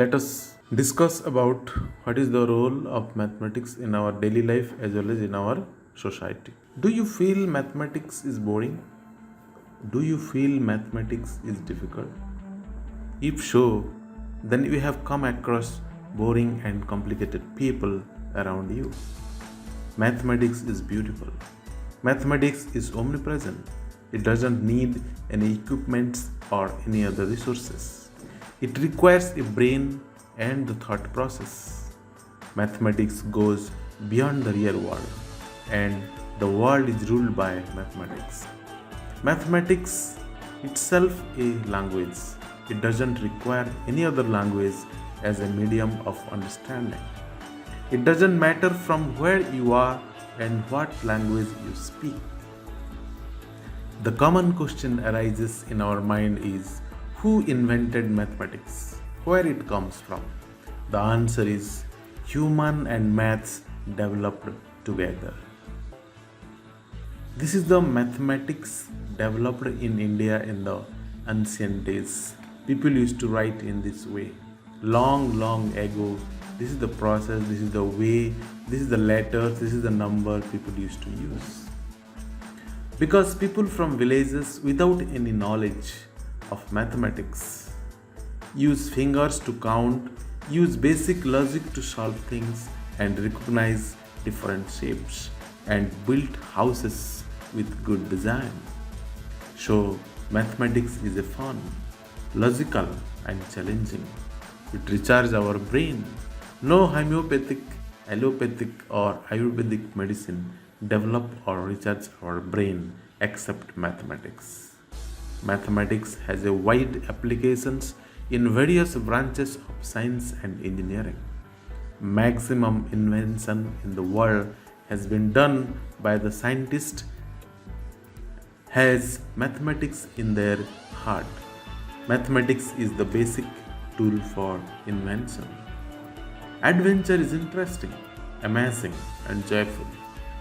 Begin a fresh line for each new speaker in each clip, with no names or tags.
Let us discuss about what is the role of mathematics in our daily life as well as in our society. Do you feel mathematics is boring? Do you feel mathematics is difficult? If so, then you have come across boring and complicated people around you. Mathematics is beautiful. Mathematics is omnipresent. It doesn't need any equipments or any other resources. It requires a brain and the thought process. Mathematics goes beyond the real world, and the world is ruled by mathematics. Mathematics itself a language. It doesn't require any other language as a medium of understanding. It doesn't matter from where you are and what language you speak. The common question arises in our mind is who invented mathematics? Where it comes from? The answer is human and maths developed together. This is the mathematics developed in India in the ancient days. People used to write in this way. Long ago, this is the process, this is the way, this is the letters, this is the number people used to use. Because people from villages without any knowledge of mathematics use fingers to count, use basic logic to solve things, and recognize different shapes, and build houses with good design. So, mathematics is a fun, logical, and challenging. It recharges our brain. No homeopathic, allopathic, or Ayurvedic medicine develop or recharge our brain except mathematics. Mathematics has a wide applications in various branches of science and engineering. Maximum invention in the world has been done by the scientist has mathematics in their heart. Mathematics is the basic tool for invention. Adventure is interesting, amazing, and joyful.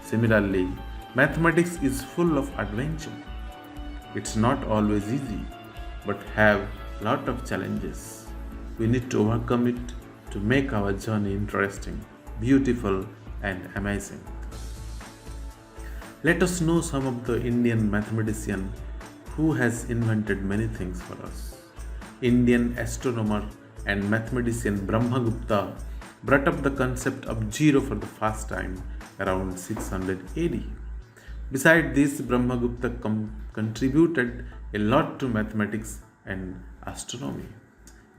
Similarly, mathematics is full of adventure. It's not always easy, but have lot of challenges. We need to overcome it to make our journey interesting, beautiful, and amazing. Let us know some of the Indian mathematician who has invented many things for us. Indian astronomer and mathematician Brahmagupta brought up the concept of zero for the first time around 600 AD. Besides this, Brahmagupta contributed a lot to mathematics and astronomy.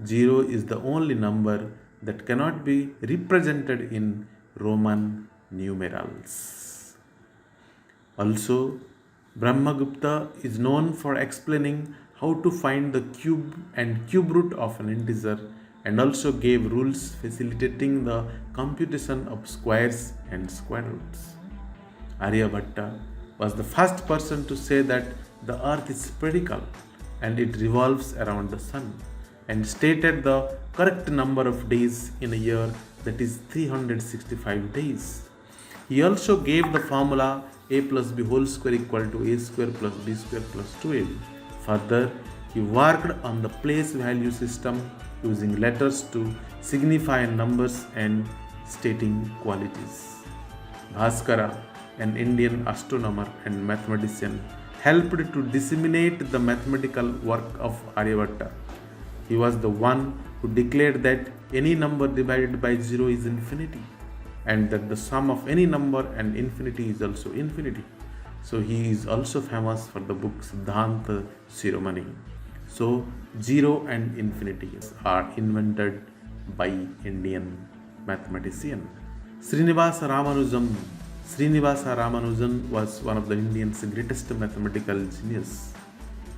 Zero is the only number that cannot be represented in Roman numerals. Also, Brahmagupta is known for explaining how to find the cube and cube root of an integer, and also gave rules facilitating the computation of squares and square roots. Aryabhatta was the first person to say that the earth is spherical and it revolves around the sun, and stated the correct number of days in a year, that is 365 days. He also gave the formula a plus b whole square equal to a square plus b square plus 2ab. Further, he worked on the place value system using letters to signify numbers and stating qualities. Bhaskara, an Indian astronomer and mathematician, helped to disseminate the mathematical work of Aryabhatta. He was the one who declared that any number divided by 0 is infinity, and that the sum of any number and infinity is also infinity. So he is also famous for the book Siddhanta Shiromani. So 0 and infinity are invented by Indian mathematician. Srinivasa Ramanujan. Srinivasa Ramanujan was one of the Indian's greatest mathematical genius.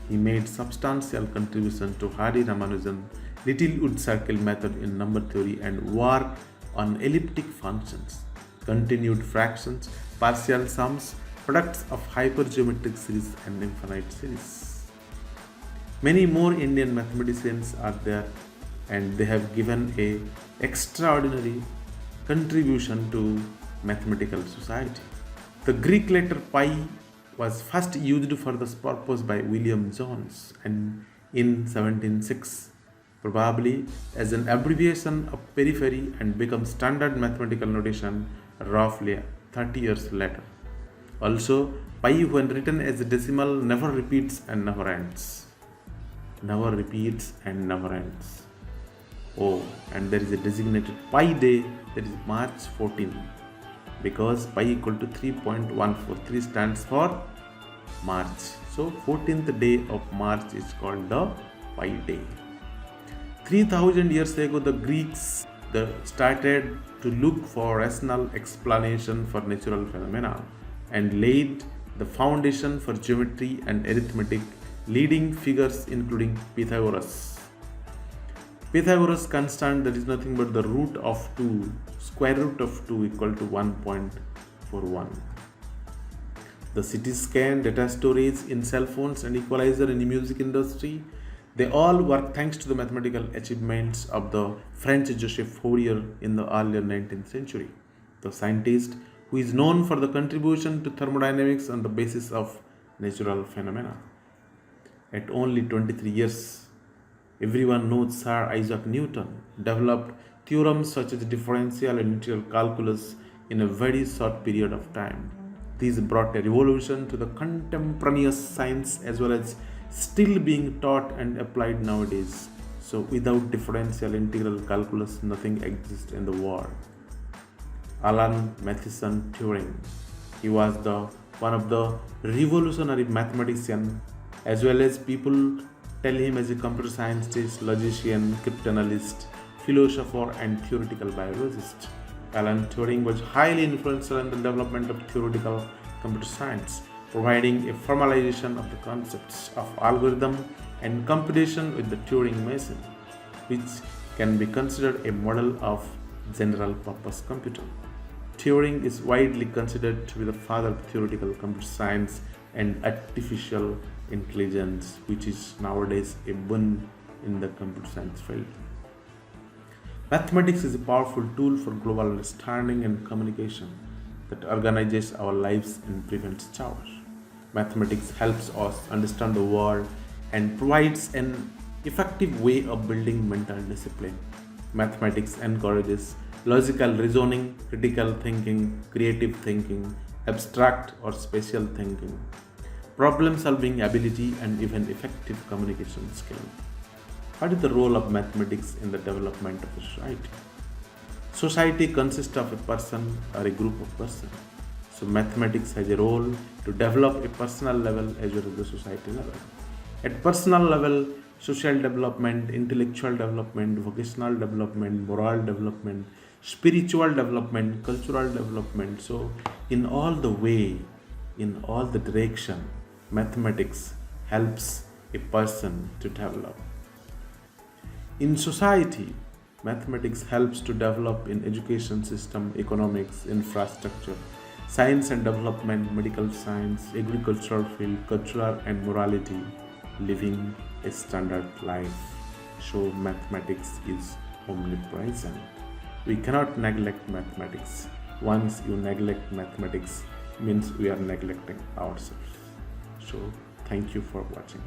He made substantial contribution to Hari Ramanujan Littlewood circle method in number theory, and worked on elliptic functions, continued fractions, partial sums, products of hypergeometric series, and infinite series. Many more Indian mathematicians are there, and they have given a extraordinary contribution to mathematical society. The Greek letter pi was first used for this purpose by William Jones, and in 1706 probably as an abbreviation of periphery, and becomes standard mathematical notation roughly 30 years later. Also, pi when written as a decimal never repeats and never ends. Never repeats and never ends. Oh, and there is a designated pi day, that is March 14, because pi equal to 3.143 stands for March. So 14th day of March is called the pi day. 3000 years ago, the Greeks started to look for rational explanation for natural phenomena and laid the foundation for geometry and arithmetic, leading figures including Pythagoras. Pythagoras constant, that is nothing but the root of 2, square root of 2 equal to 1.41. The CT scan, data storage in cell phones, and equalizer in the music industry, they all work thanks to the mathematical achievements of the French Joseph Fourier in the earlier 19th century, the scientist who is known for the contribution to thermodynamics on the basis of natural phenomena. At only 23 years, everyone knows Sir Isaac Newton developed theorems such as differential and integral calculus in a very short period of time. These brought a revolution to the contemporaneous science as well as still being taught and applied nowadays. So without differential integral calculus, nothing exists in the world. Alan Matheson Turing, he was one of the revolutionary mathematician, as well as people tell him as a computer scientist, logician, cryptanalyst, philosopher, and theoretical biologist. Alan Turing was highly influential in the development of theoretical computer science, providing a formalization of the concepts of algorithm and computation with the Turing machine, which can be considered a model of general purpose computer. Turing is widely considered to be the father of theoretical computer science and artificial intelligence, which is nowadays a boon in the computer science field. Mathematics is a powerful tool for global understanding and communication that organizes our lives and prevents chaos. Mathematics helps us understand the world and provides an effective way of building mental discipline. Mathematics encourages logical reasoning, critical thinking, creative thinking, abstract or spatial thinking, problem solving ability, and even effective communication skill. What is the role of mathematics in the development of a society? Society consists of a person or a group of persons. So mathematics has a role to develop a personal level as well as the society level. At personal level, social development, intellectual development, vocational development, moral development, spiritual development, cultural development. So in all the way, in all the direction, mathematics helps a person to develop. In society, mathematics helps to develop in education system, economics, infrastructure, science and development, medical science, agricultural field, cultural and morality, living a standard life. So mathematics is omnipresent. We cannot neglect mathematics. Once you neglect mathematics, means we are neglecting ourselves. So thank you for watching.